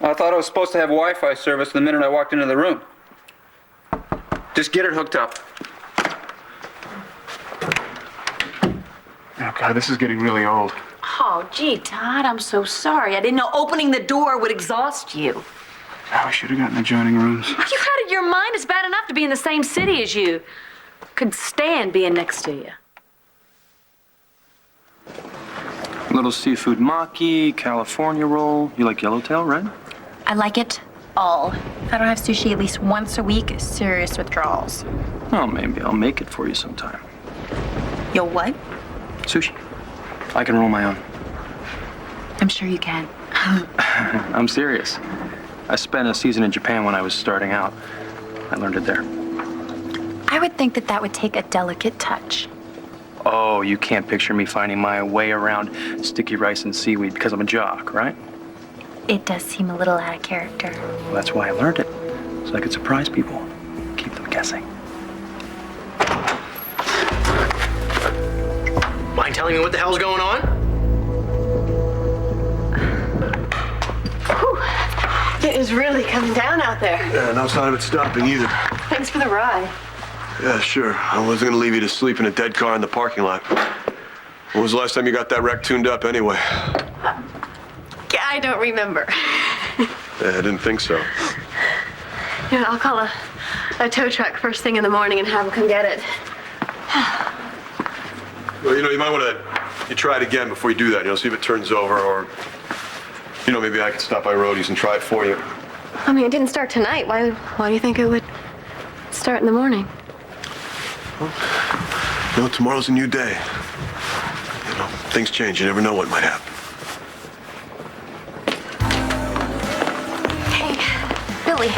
I thought I was supposed to have Wi-Fi service the minute I walked into the room. Just get it hooked up. Oh, God, this is getting really old. Oh, gee, Todd, I'm so sorry. I didn't know opening the door would exhaust you. Oh, we should have gotten adjoining rooms. Are you out of your mind? It's bad enough to be in the same city as you. Could stand being next to you. Little seafood maki, California roll. You like yellowtail, right? I like it all. If I don't have sushi at least once a week, serious withdrawals. Well, maybe I'll make it for you sometime. You'll what? Sushi. I can roll my own. I'm sure you can. I'm serious. I spent a season in Japan when I was starting out. I learned it there. I would think that would take a delicate touch. Oh, you can't picture me finding my way around sticky rice and seaweed because I'm a jock, right? It does seem a little out of character. Well, that's why I learned it. So I could surprise people. Keep them guessing. Mind telling me what the hell's going on? Whew. It is really coming down out there. Yeah, no sign of it stopping either. Thanks for the ride. Yeah, sure. I wasn't gonna leave you to sleep in a dead car in the parking lot. When was the last time you got that wreck tuned up anyway? Yeah, I don't remember. Yeah, I didn't think so. Yeah, I'll call a tow truck first thing in the morning and have them come get it. Well, you might want to try it again before you do that. See if it turns over, or maybe I could stop by Roadie's and try it for you. I mean, it didn't start tonight. Why do you think it would start in the morning? Well, tomorrow's a new day. Things change. You never know what might happen. Hey, Billy.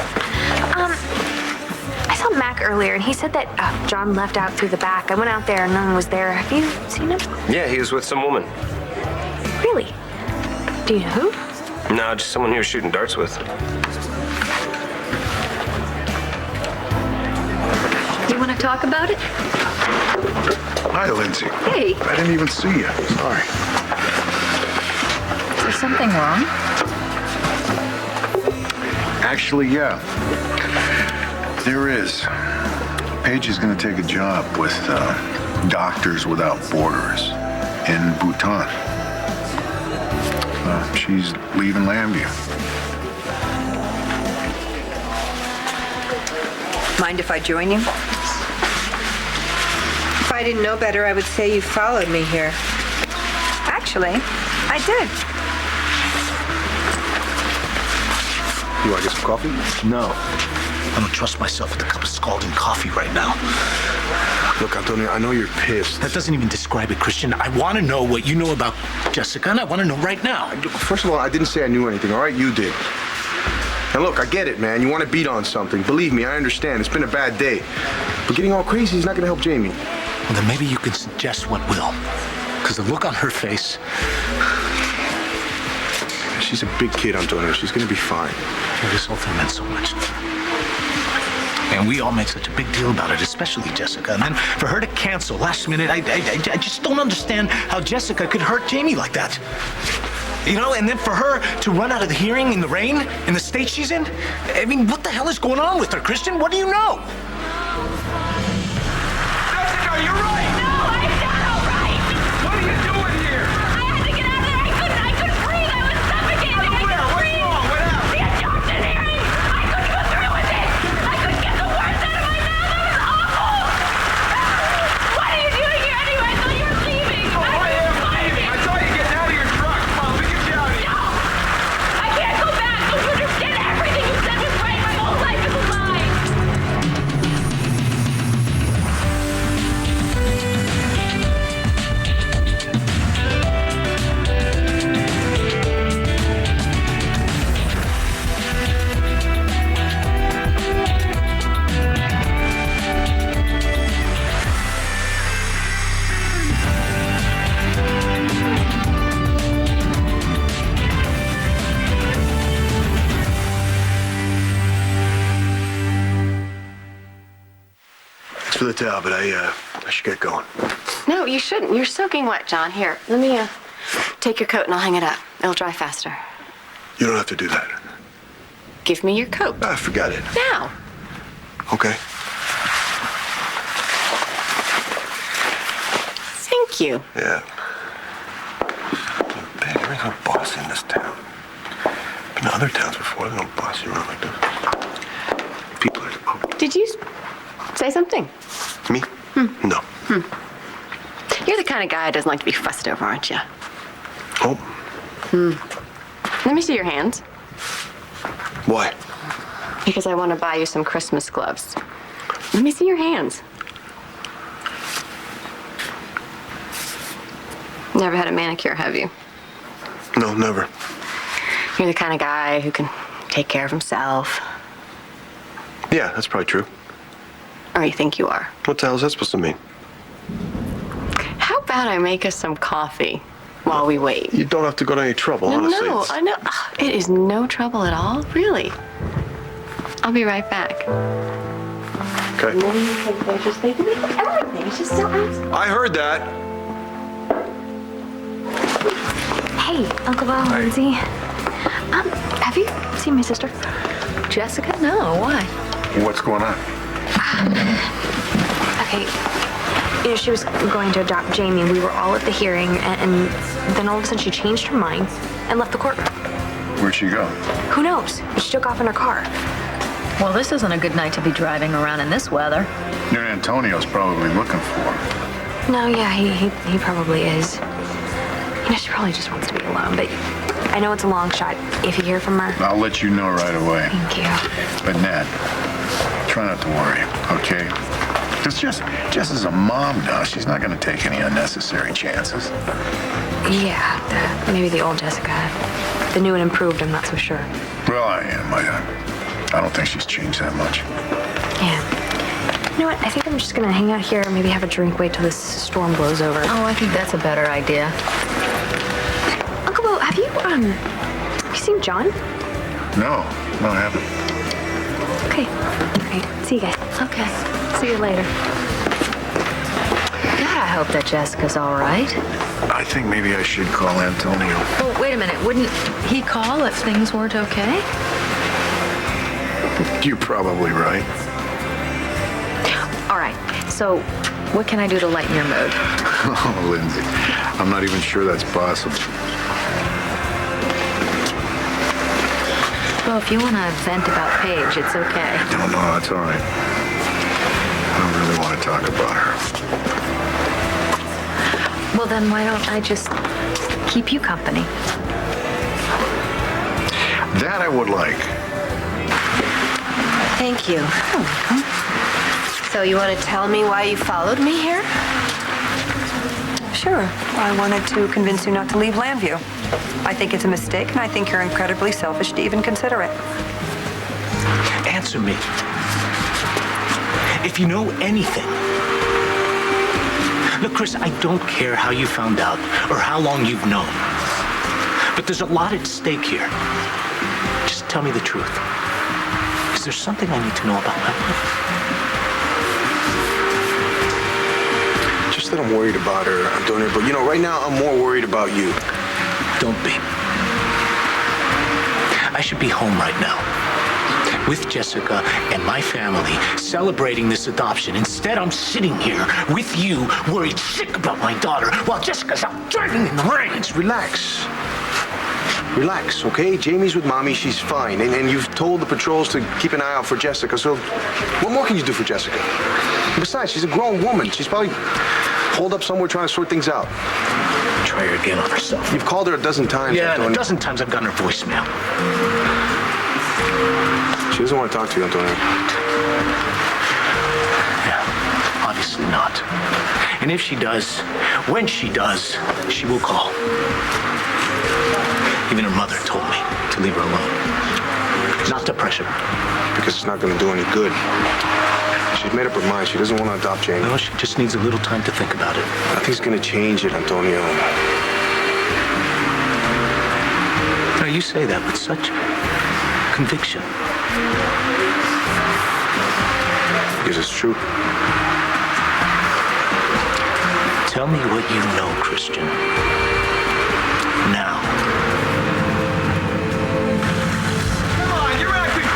I saw Mac earlier, and he said that John left out through the back. I went out there, and no one was there. Have you seen him? Yeah, he was with some woman. Really? Do you know who? No, just someone he was shooting darts with. You want to talk about it? Hi, Lindsay. Hey. I didn't even see you. Sorry. Is there something wrong? Actually, yeah. There is. Paige is going to take a job with Doctors Without Borders in Bhutan. She's leaving Lambview. Mind if I join you? If I didn't know better, I would say you followed me here. Actually, I did. You want to get some coffee? No. I don't trust myself with a cup of scalding coffee right now. Look, Antonio, I know you're pissed. That doesn't even describe it, Christian. I want to know what you know about Jessica, and I want to know right now. First of all, I didn't say I knew anything, all right? You did. And look, I get it, man. You want to beat on something. Believe me, I understand. It's been a bad day. But getting all crazy is not going to help Jamie. Well, then maybe you can suggest what will. Because the look on her face... She's a big kid, Antonio. She's going to be fine. This whole thing meant so much to her. And we all make such a big deal about it, especially Jessica. And then for her to cancel last minute, I just don't understand how Jessica could hurt Jamie like that. And then for her to run out of the hearing in the rain, in the state she's in? I mean, what the hell is going on with her, Christian? What do you know? Jessica, you're right! No, I'm not all right! What are you doing here? I had to get out of there. I couldn't breathe. I was suffocating. I couldn't breathe. What happened? The adoption hearing. I couldn't go through with it. I couldn't get the words out of my mouth. It was awful. What are you doing here anyway? I thought you were leaving. Oh, I am leaving. I saw you getting out of your truck. Come on, let me get you out of here. No, I can't go back. Don't you understand? Everything you said was right. My whole life is a lie. Thanks for the towel, but I should get going. No, you shouldn't. You're soaking wet, John. Here, let me take your coat and I'll hang it up. It'll dry faster. You don't have to do that. Give me your coat. Ah, forget it. Now. Okay. Thank you. Yeah. Man, there ain't no boss in this town. Been to other towns before. There's no boss around like this. People are... Oh, Did you say something? me? No. You're the kind of guy who doesn't like to be fussed over, aren't you? Oh, Let me see your hands. why? Because I want to buy you some Christmas gloves. Let me see your hands. Never had a manicure, have you? No, never. You're the kind of guy who can take care of himself. Yeah, that's probably true. Or you think you are. What the hell is that supposed to mean? How about I make us some coffee while we wait? You don't have to go to any trouble, honestly. No, It's- I know. It is no trouble at all, really. I'll be right back. Okay. They're just they do everything. It's just so awesome. I heard that. Hey, Uncle Bob, Lindsay. Have you seen my sister? Jessica? No, why? What's going on? Okay. You know, she was going to adopt Jamie. We were all at the hearing, and then all of a sudden she changed her mind and left the courtroom. Where'd she go? Who knows? She took off in her car. Well, this isn't a good night to be driving around in this weather. Your Antonio's probably looking for her. No, yeah, he probably is. You know, she probably just wants to be alone, but I know it's a long shot. If you hear from her, I'll let you know right away. thank you. But Ned, try not to worry, okay? Because Jess is a mom now. She's not going to take any unnecessary chances. Yeah, maybe the old Jessica. The new and improved, I'm not so sure. Well, I am. I don't think she's changed that much. Yeah. You know what? I think I'm just gonna hang out here and maybe have a drink, wait till this storm blows over. Oh, I think that's a better idea. Uncle Bo, have you seen John? No, I haven't. Okay. All right. See you guys. Okay. See you later. God, I hope that Jessica's all right. I think maybe I should call Antonio. Oh, wait a minute. Wouldn't he call if things weren't okay? You're probably right. All right. So, what can I do to lighten your mood? Oh, Lindsay, I'm not even sure that's possible. Well, if you want to vent about Paige, it's okay. No, it's all right. I don't really want to talk about her. Well, then why don't I just keep you company? That I would like. Thank you. So you want to tell me why you followed me here? Sure. I wanted to convince you not to leave Lambview. I think it's a mistake, and I think you're incredibly selfish to even consider it. Answer me. If you know anything. Look, Chris, I don't care how you found out or how long you've known. But there's a lot at stake here. Just tell me the truth. Is there something I need to know about my wife? Just that I'm worried about her, Antonio. But, right now I'm more worried about you. Don't be. I should be home right now with Jessica and my family celebrating this adoption. Instead, I'm sitting here with you worried sick about my daughter while Jessica's out driving in the rain. Relax. Relax, okay? Jamie's with Mommy. She's fine. And you've told the patrols to keep an eye out for Jessica. So what more can you do for Jessica? Besides, she's a grown woman. She's probably holed up somewhere trying to sort things out. Try her again on herself. You've called her a dozen times. Yeah, Antonio. a dozen times I've gotten her voicemail. She doesn't want to talk to you, Antonio. Yeah, obviously not. And if she does, when she does, she will call. Even her mother told me to leave her alone. Not to pressure her. Because it's not going to do any good. She's made up her mind. She doesn't want to adopt Jamie. No, she just needs a little time to think about it. Nothing's going to change it, Antonio. Now, you say that with such conviction. Because it's true. Tell me what you know, Christian. Now. Come on, you're acting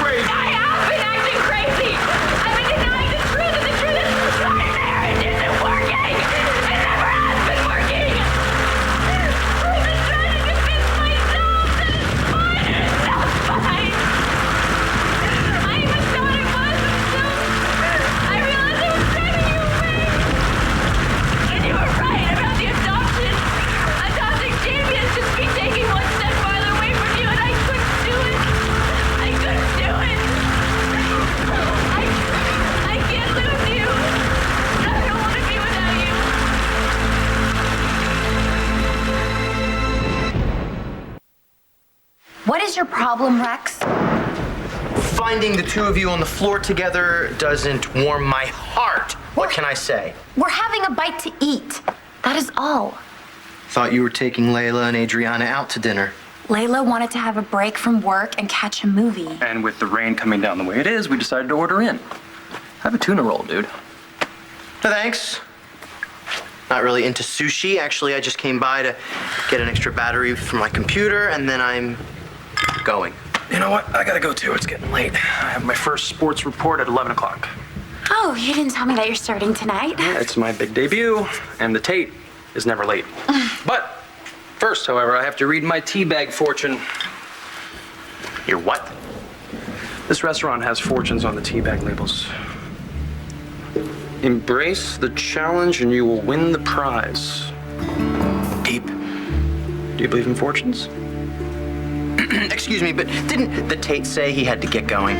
What is your problem, Rex? Finding the two of you on the floor together doesn't warm my heart. What can I say? We're having a bite to eat. That is all. Thought you were taking Layla and Adriana out to dinner. Layla wanted to have a break from work and catch a movie. And with the rain coming down the way it is, we decided to order in. Have a tuna roll, dude. No, thanks. Not really into sushi. Actually, I just came by to get an extra battery for my computer, and then I'm going. You know what? I gotta go too. It's getting late. I have my first sports report at 11 o'clock. Oh, you didn't tell me that you're starting tonight. It's my big debut, and the Tate is never late. But first, however, I have to read my teabag fortune. Your what? This restaurant has fortunes on the teabag labels. Embrace the challenge and you will win the prize. Deep. Do you believe in fortunes? Excuse me, but didn't the Tate say he had to get going?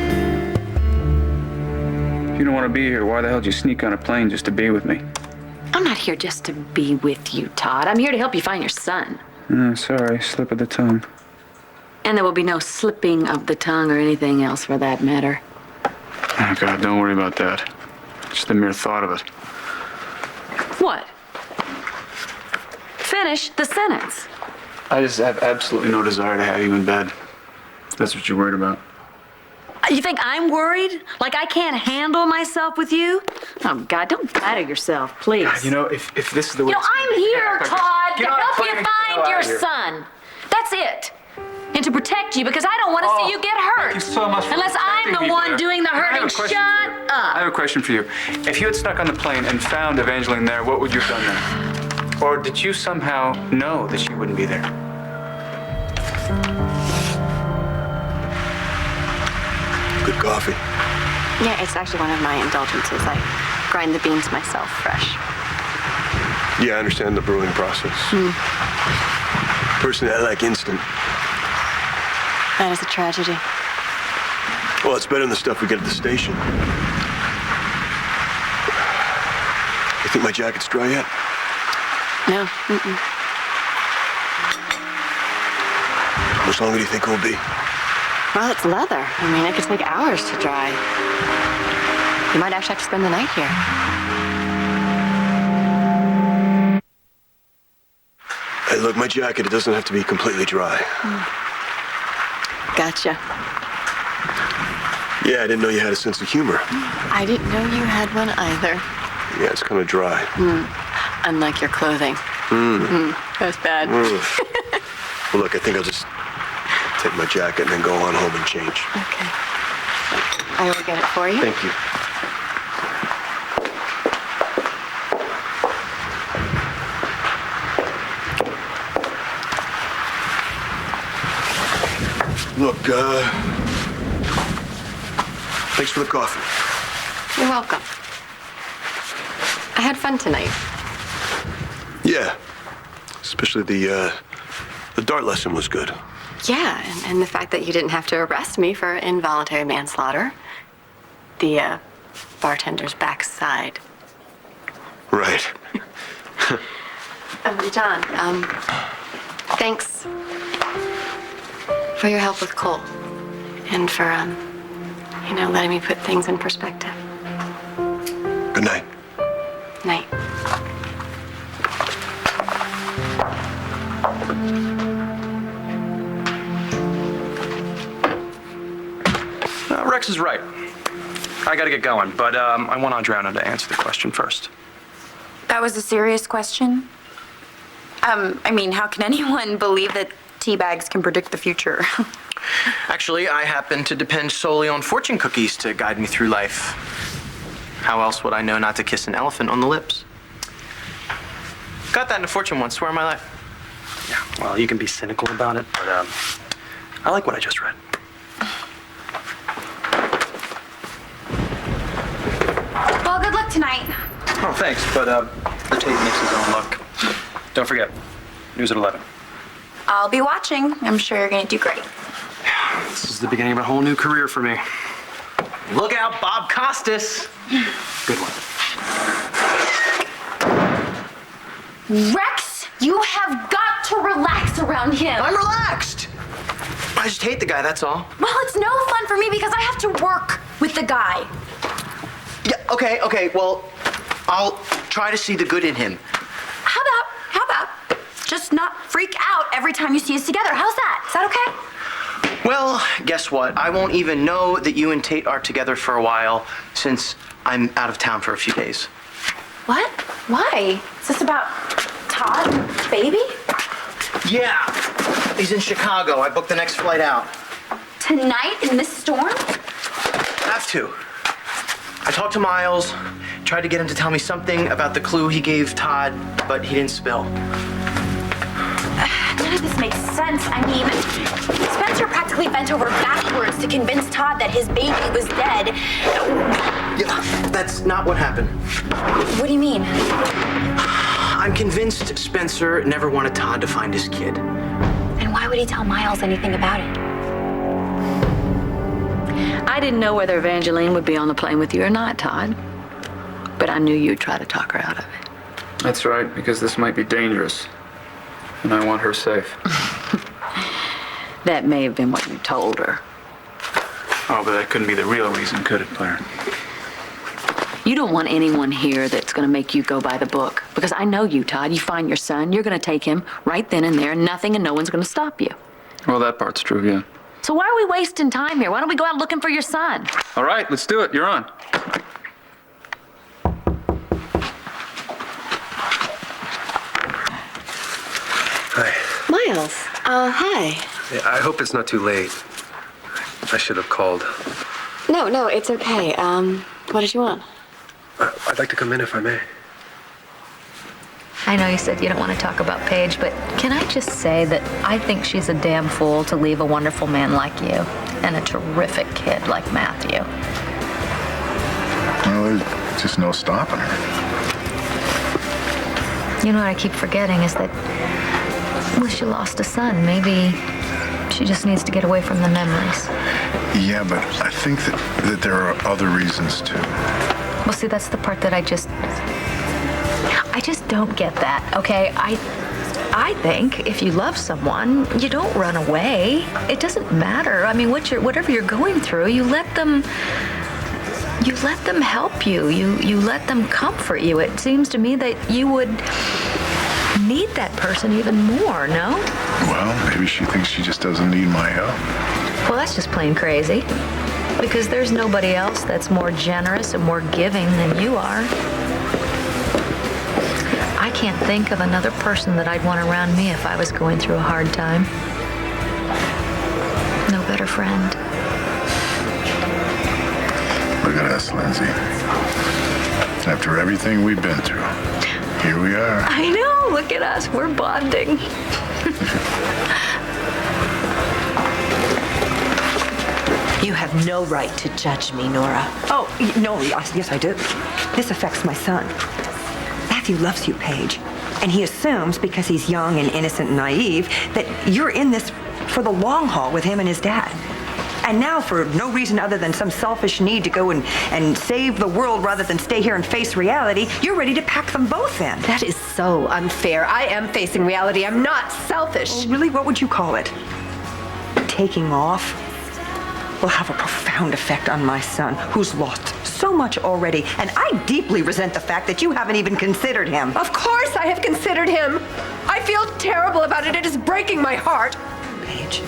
If you don't want to be here, why the hell did you sneak on a plane just to be with me? I'm not here just to be with you, Todd. I'm here to help you find your son. Sorry, slip of the tongue. And there will be no slipping of the tongue or anything else for that matter. Oh, God, don't worry about that. Just the mere thought of it. What? Finish the sentence. I just have absolutely no desire to have you in bed. That's what you're worried about. You think I'm worried? Like I can't handle myself with you? Oh, God, don't flatter yourself, please. God, you know, if this is the way You know, it's gonna I'm be- here, Todd, to Get on a help plane you and get the hell find your out of here. son. That's it. And to protect you, because I don't want to see you get hurt. Thank you so much for Unless I'm protecting the me, one Blair. doing the I have hurting. a Shut question for you. I up. have a question for you. If you had stuck on the plane and found Evangeline there, what would you have done then? Or did you somehow know that she wouldn't be there? Good coffee. Yeah, it's actually one of my indulgences. I grind the beans myself fresh. Yeah, I understand the brewing process. Personally, I like instant. That is a tragedy. Well, it's better than the stuff we get at the station. You think my jacket's dry yet? No. Mm-mm. How much longer do you think it will be? Well, it's leather. I mean, it could take hours to dry. You might actually have to spend the night here. Hey, look, my jacket, it doesn't have to be completely dry. Gotcha. Yeah, I didn't know you had a sense of humor. I didn't know you had one either. Yeah, it's kind of dry. Unlike your clothing. That's bad. Well, look, I think I'll just take my jacket and then go on home and change. Okay. I will get it for you. Thank you. Look, thanks for the coffee. You're welcome. I had fun tonight. Yeah, especially the dart lesson was good. Yeah, and the fact that you didn't have to arrest me for involuntary manslaughter. The bartender's backside. Right. John, thanks for your help with Cole. And for, letting me put things in perspective. Good night. Night. Rex is right. I gotta get going, but I want Adriana to answer the question first. That was a serious question? How can anyone believe that tea bags can predict the future? Actually, I happen to depend solely on fortune cookies to guide me through life. How else would I know not to kiss an elephant on the lips? Got that in a fortune once, swear on my life. Yeah, well, you can be cynical about it, but I like what I just read. Well, good luck tonight. Oh, thanks, but the Tate makes his own luck. Don't forget, news at 11. I'll be watching. I'm sure you're going to do great. This is the beginning of a whole new career for me. Look out, Bob Costas. Good one. Rex, you have got to relax around him. I'm relaxed. I just hate the guy, that's all. Well, it's no fun for me because I have to work with the guy. Yeah, okay, well, I'll try to see the good in him. How about just not freak out every time you see us together? How's that? Is that okay? Well, guess what? I won't even know that you and Tate are together for a while since I'm out of town for a few days. What? Why? Is this about Todd, baby? Yeah, he's in Chicago. I booked the next flight out. Tonight in this storm? Have to. I talked to Miles, tried to get him to tell me something about the clue he gave Todd, but he didn't spill. None of this makes sense. I mean, Spencer practically bent over backwards to convince Todd that his baby was dead. Yeah, that's not what happened. What do you mean? I'm convinced Spencer never wanted Todd to find his kid. And why would he tell Miles anything about it? I didn't know whether Evangeline would be on the plane with you or not, Todd. But I knew you'd try to talk her out of it. That's right, because this might be dangerous. And I want her safe. That may have been what you told her. Oh, but that couldn't be the real reason, could it, Claire? You don't want anyone here that's going to make you go by the book. Because I know you, Todd. You find your son, you're going to take him right then and there. Nothing and no one's going to stop you. Well, that part's true, yeah. So why are we wasting time here? Why don't we go out looking for your son? All right, let's do it. You're on. Hi. Miles, hi. Yeah, I hope it's not too late. I should have called. No, it's okay. What did you want? I'd like to come in if I may. I know you said you don't want to talk about Paige, but can I just say that I think she's a damn fool to leave a wonderful man like you and a terrific kid like Matthew. Well, there's just no stopping her. You know what I keep forgetting is that well, she lost a son. Maybe she just needs to get away from the memories. Yeah, but I think that there are other reasons too. Well, see, that's the part that I just don't get that, okay? I think if you love someone, you don't run away. It doesn't matter. I mean, whatever you're going through, you let them help you. You let them comfort you. It seems to me that you would need that person even more, no? Well, maybe she thinks she just doesn't need my help. Well, that's just plain crazy. Because there's nobody else that's more generous and more giving than you are. I can't think of another person that I'd want around me if I was going through a hard time. No better friend. Look at us, Lindsay. After everything we've been through, here we are. I know, look at us, we're bonding. You have no right to judge me, Nora. Oh, no, yes, I do. This affects my son. Matthew loves you, Paige. And he assumes, because he's young and innocent and naive, that you're in this for the long haul with him and his dad. And now, for no reason other than some selfish need to go and save the world rather than stay here and face reality, you're ready to pack them both in. That is so unfair. I am facing reality. I'm not selfish. Well, really, what would you call it? Taking off will have a profound effect on my son, who's lost so much already. And I deeply resent the fact that you haven't even considered him. Of course I have considered him. I feel terrible about it. It is breaking my heart. Paige,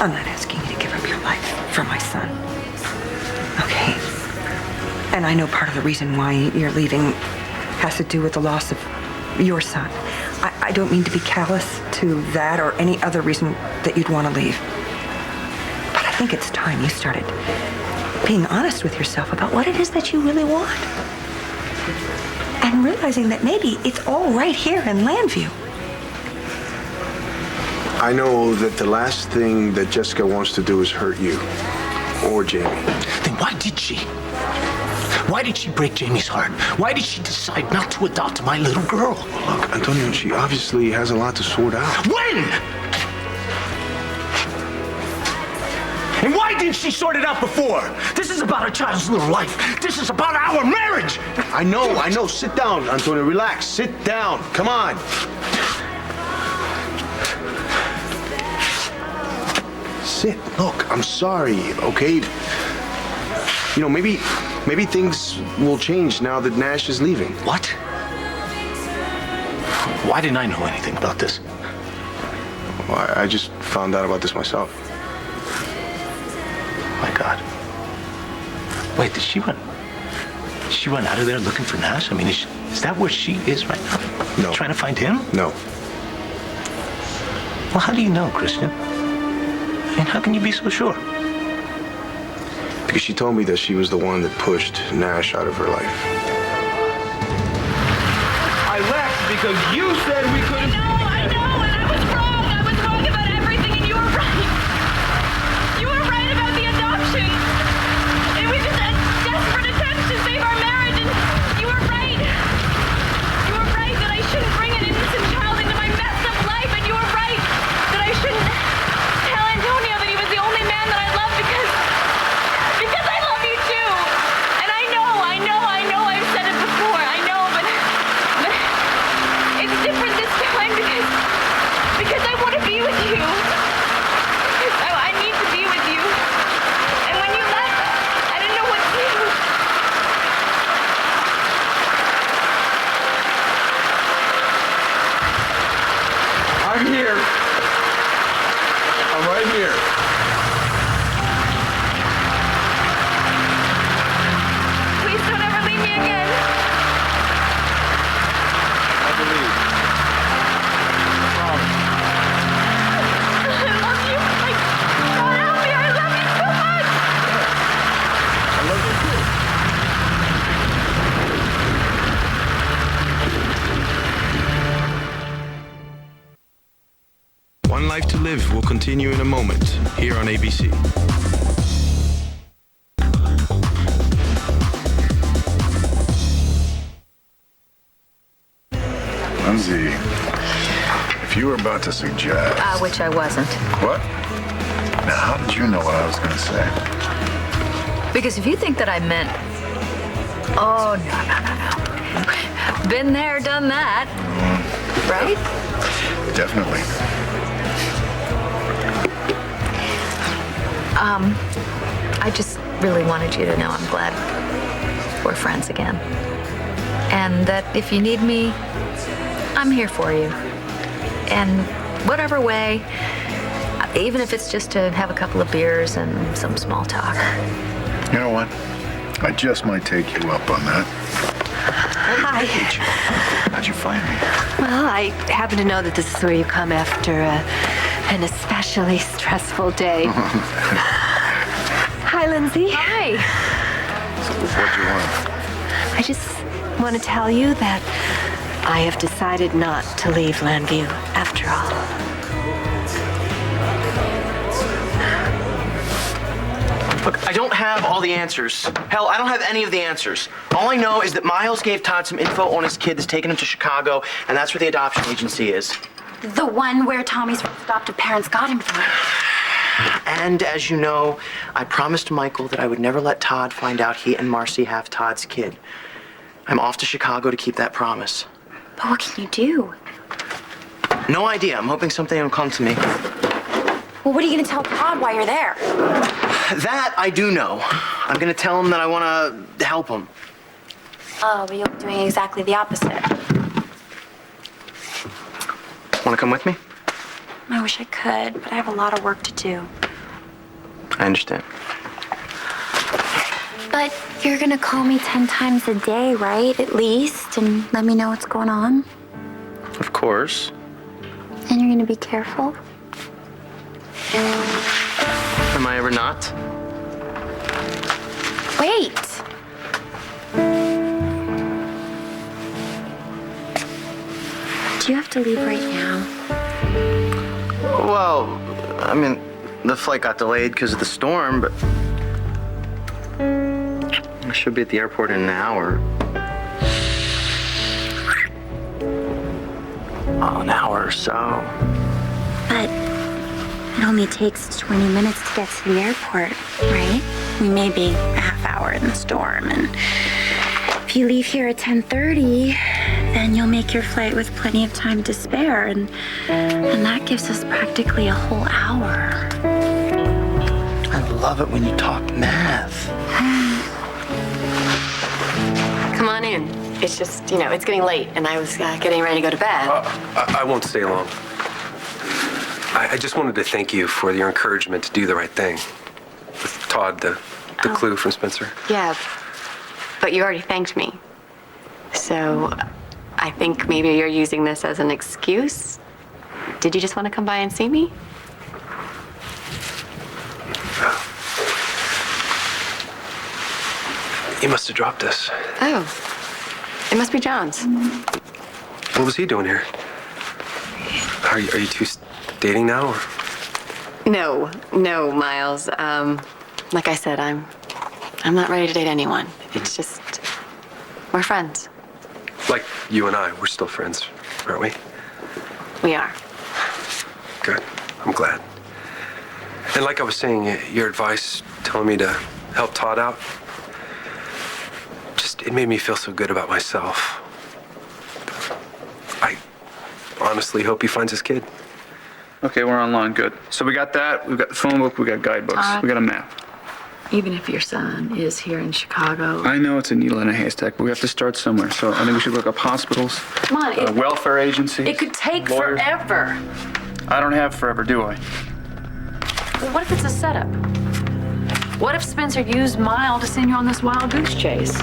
I'm not asking you to give up your life for my son. Okay? And I know part of the reason why you're leaving has to do with the loss of your son. I don't mean to be callous to that or any other reason that you'd want to leave. But I think it's time you started being honest with yourself about what it is that you really want. And realizing that maybe it's all right here in Landview. I know that the last thing that Jessica wants to do is hurt you or Jamie. Then why did she? Why did she break Jamie's heart? Why did she decide not to adopt my little girl? Look, Antonio, she obviously has a lot to sort out. When? And why didn't she sort it out before? This is about a child's little life. This is about our marriage. I know. Sit down, Antonio. Relax. Sit down. Come on. it. Look, I'm sorry, okay? You know, maybe things will change now that Nash is leaving. What? Why didn't I know anything about this? Well, I just found out about this myself. My God. Wait, did she run? Did she run out of there looking for Nash? I mean, is that where she is right now? No. Trying to find him? No. Well, how do you know, Christian? And how can you be so sure? Because she told me that she was the one that pushed Nash out of her life. I left because you said we couldn't. I know, and I was wrong. I was wrong about everything, and you were right. You were right about the adoption. It was just a desperate attempt to save our marriage, and you were right. You were right that I shouldn't bring an innocent child into my messed up life, and you were right that I shouldn't tell Antonio that he was the only man that I loved because I love you too. And I know I've said it before. I know, but it's different this time because I want to be with you. I need to be with you. And when you left, I didn't know what to do. I'm here. I'm right here. Please don't ever leave me again. I believe. Promise. I love you. Like, God help me, I love you so much. I love you too. One Life to Live will continue in a moment here on ABC. Lindsay, if you were about to suggest... Which I wasn't. What? Now, how did you know what I was going to say? Because if you think that I meant... Oh, no. Been there, done that. Right? Definitely. I just really wanted you to know I'm glad we're friends again. And that if you need me, I'm here for you. And whatever way, even if it's just to have a couple of beers and some small talk. You know what? I just might take you up on that. Hi. How'd you find me? Well, I happen to know that this is where you come after an especially stressful day. Hi, Lindsay. Hi. So what'd you want? I just want to tell you that I have decided not to leave Landview after all. Look, I don't have all the answers. Hell, I don't have any of the answers. All I know is that Miles gave Todd some info on his kid that's taken him to Chicago, and that's where the adoption agency is. The one where Tommy's adoptive parents got him from. And as you know, I promised Michael that I would never let Todd find out he and Marcy have Todd's kid. I'm off to Chicago to keep that promise. But what can you do? No idea. I'm hoping something will come to me. Well, what are you going to tell Todd while you're there? That I do know. I'm going to tell him that I want to help him. Oh, but you'll be doing exactly the opposite. Want to come with me? I wish I could, but I have a lot of work to do. I understand. But you're gonna call me 10 times a day, right? At least, and let me know what's going on. Of course. And you're gonna be careful. Am I ever not? Wait. Do you have to leave right now? Well, I mean, the flight got delayed because of the storm, but I should be at the airport in an hour. Oh, an hour or so. But it only takes 20 minutes to get to the airport, right? We may be a half hour in the storm, and if you leave here at 10:30, then you'll make your flight with plenty of time to spare, and that gives us practically a whole hour. love it when you talk math. Come on in. It's just, it's getting late, and I was getting ready to go to bed. I won't stay long. I just wanted to thank you for your encouragement to do the right thing. With Todd, the clue from Spencer. Yeah, but you already thanked me. So I think maybe you're using this as an excuse. Did you just want to come by and see me? You must have dropped this. Oh, it must be John's. What was he doing here? Are you two dating now, or? No, Miles. Like I said, I'm not ready to date anyone. It's just, we're friends. Like you and I, we're still friends, aren't we? We are. Good. I'm glad. And like I was saying, your advice telling me to help Todd out, it made me feel so good about myself. I honestly hope he finds his kid. Okay, we're online. Good. So we got that. We've got the phone book. We got guidebooks. We got a map. Even if your son is here in Chicago. I know it's a needle in a haystack, but we have to start somewhere. So I think we should look up hospitals, Come on, welfare agencies. it could take lawyers. forever. I don't have forever, do I? Well, what if it's a setup? What if Spencer used Mile to send you on this wild goose chase?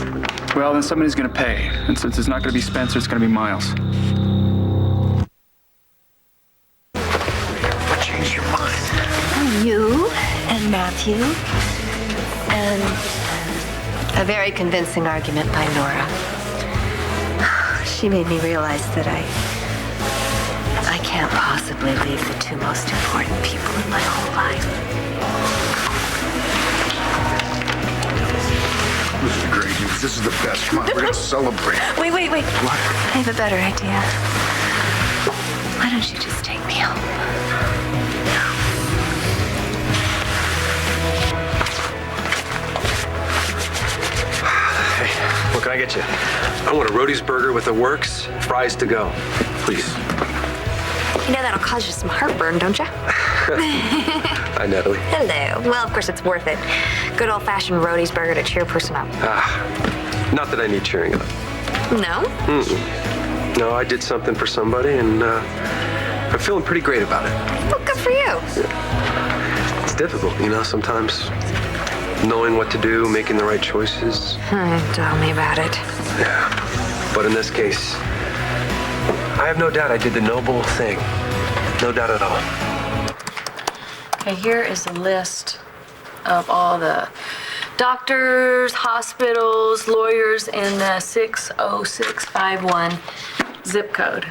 Well, then somebody's going to pay. And since it's not going to be Spencer, it's going to be Miles. What changed your mind? You and Matthew, and a very convincing argument by Nora. She made me realize that I can't possibly leave the two most important people in my whole life. This is great news. This is the best. Come on, we're gonna celebrate. Wait. What? I have a better idea. Why don't you just take me home? Hey, what can I get you? I want a Roadie's burger with the works, fries to go. Please. You know that'll cause you some heartburn, don't you? Hi, Natalie. Hello. Well, of course it's worth it. Good old-fashioned Roadie's burger to cheer a person up. Not that I need cheering up. No? Mm-mm. No, I did something for somebody, and I'm feeling pretty great about it. Well, good for you. It's difficult, sometimes knowing what to do, making the right choices. Tell me about it. Yeah. But in this case, I have no doubt I did the noble thing. No doubt at all. Okay, here is a list of all the doctors, hospitals, lawyers in the 60651 zip code.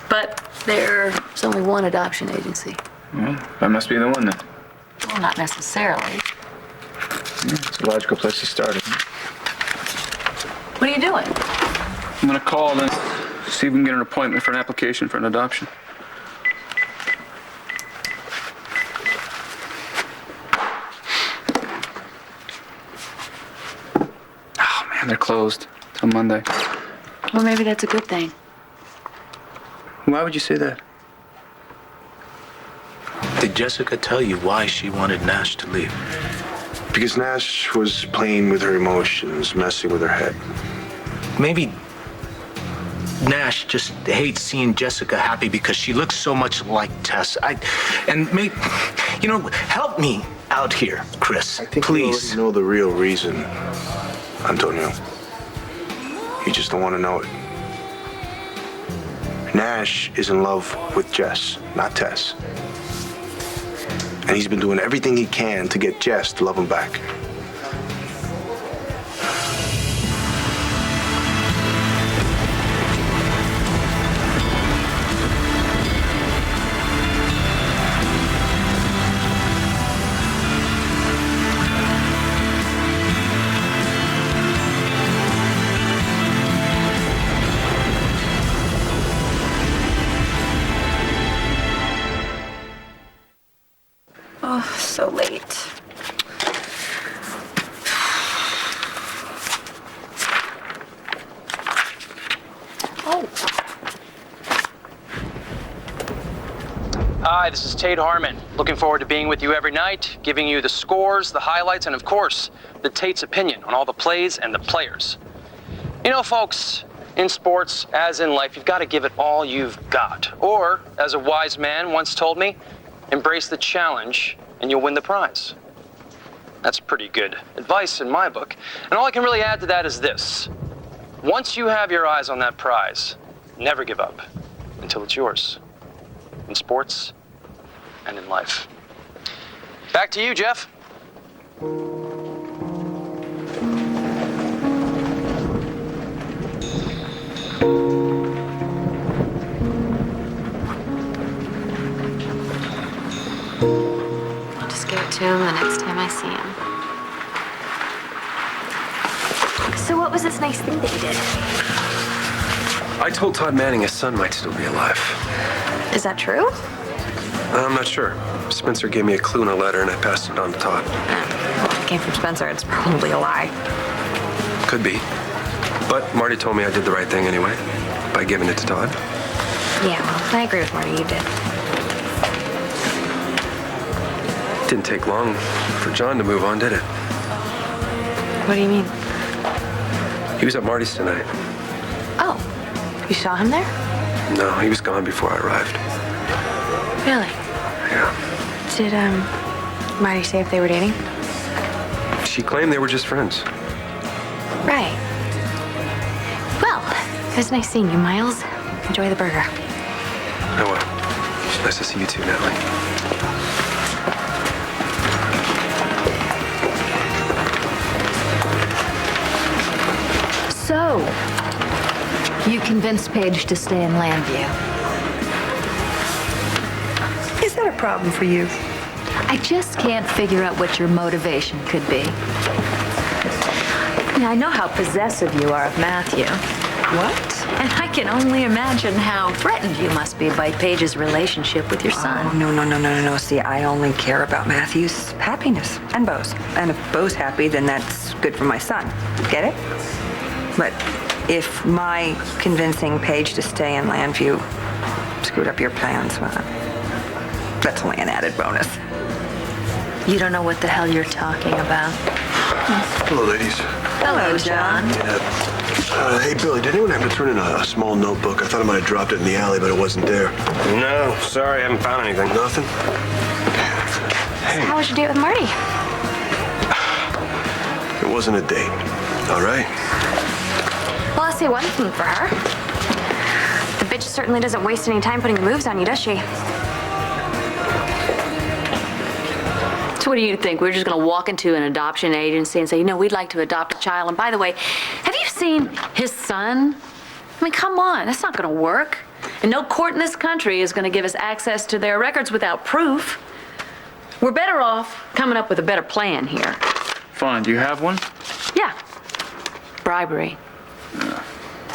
But there's only one adoption agency. Well, that must be the one then. Well, not necessarily. It's a logical place to start. What are you doing? I'm going to call and see if we can get an appointment for an application for an adoption. Oh, man, they're closed till Monday. Well, maybe that's a good thing. Why would you say that? Did Jessica tell you why she wanted Nash to leave? Because Nash was playing with her emotions, messing with her head. Maybe Nash just hates seeing Jessica happy because she looks so much like Tess. Help me out here, Chris. I think please. you already know the real reason, Antonio. You just don't want to know it. Nash is in love with Jess, not Tess. And he's been doing everything he can to get Jess to love him back. Oh, so late. Hi, this is Tate Harmon. Looking forward to being with you every night, giving you the scores, the highlights, and of course, the Tate's opinion on all the plays and the players. You know, folks, in sports, as in life, you've got to give it all you've got. Or, as a wise man once told me, embrace the challenge and you'll win the prize. That's pretty good advice in my book. And all I can really add to that is this. Once you have your eyes on that prize, never give up until it's yours. In sports and in life. Back to you, Jeff. I'll just give it to him the next time I see him. So what was this nice thing that you did? I told Todd Manning his son might still be alive. Is that true? I'm not sure. Spencer gave me a clue in a letter and I passed it on to Todd. Well, if it came from Spencer, it's probably a lie. Could be. But Marty told me I did the right thing anyway, by giving it to Todd. Yeah, well, I agree with Marty, you did. Didn't take long for John to move on, did it? What do you mean? He was at Marty's tonight. Oh, you saw him there? No, he was gone before I arrived. Really? Yeah. Did, Marty say if they were dating? She claimed they were just friends. Right. Well, it was nice seeing you, Miles. Enjoy the burger. I will. It's nice to see you too, Natalie. So, you convinced Paige to stay in Landview. Is that a problem for you? I just can't figure out what your motivation could be. I know how possessive you are of Matthew. What? And I can only imagine how threatened you must be by Paige's relationship with your son. Oh, no. See, I only care about Matthew's happiness and Bo's. And if Bo's happy, then that's good for my son. Get it? But if my convincing Paige to stay in Landview screwed up your plans, well, that's only an added bonus. You don't know what the hell you're talking about. Hello, ladies. Hello, John. Hey, Billy, did anyone happen to turn in a small notebook? I thought I might have dropped it in the alley, but it wasn't there. No, sorry, I haven't found anything. Nothing? So how was your date with Marty? It wasn't a date. All right. Well, I'll say one thing for her. The bitch certainly doesn't waste any time putting moves on you, does she? So what do you think? We're just going to walk into an adoption agency and say, you know, we'd like to adopt a child. And by the way, have you seen his son? I mean, come on, that's not going to work. And no court in this country is going to give us access to their records without proof. We're better off coming up with a better plan here. Fawn, do you have one? Yeah. Bribery.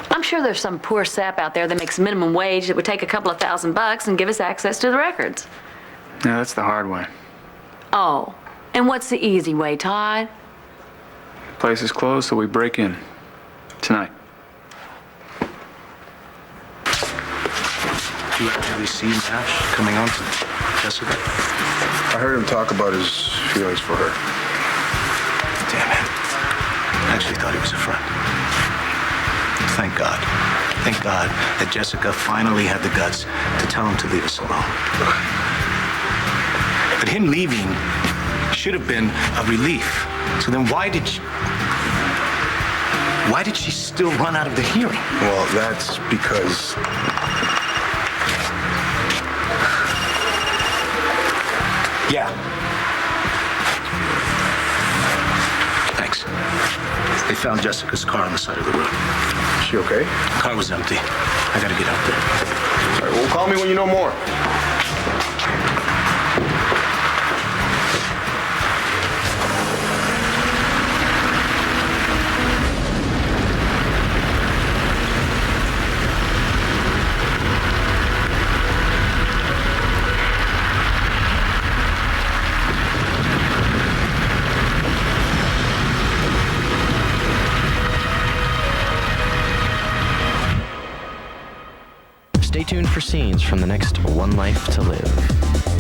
I'm sure there's some poor sap out there that makes minimum wage that would take a couple of $1,000 and give us access to the records. No, that's the hard way. Oh, and what's the easy way, Todd? Place is closed, so we break in. Tonight. Did you actually see Nash coming on to Jessica? I heard him talk about his feelings for her. Damn it. I actually thought he was a friend. Thank God. Thank God that Jessica finally had the guts to tell him to leave us alone. But him leaving should have been a relief. So then why did she still run out of the hearing? Well, that's because... Yeah. Thanks. They found Jessica's car on the side of the road. Is she okay? The car was empty. I gotta get out there. All right, well, call me when you know more. Stay tuned for scenes from the next One Life to Live.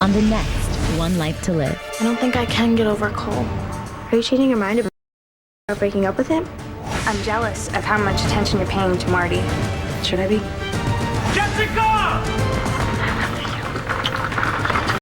on the next One Life to Live. I don't think I can get over Cole. Are you changing your mind about breaking up with him? I'm jealous of how much attention you're paying to Marty. Should I be? Jessica!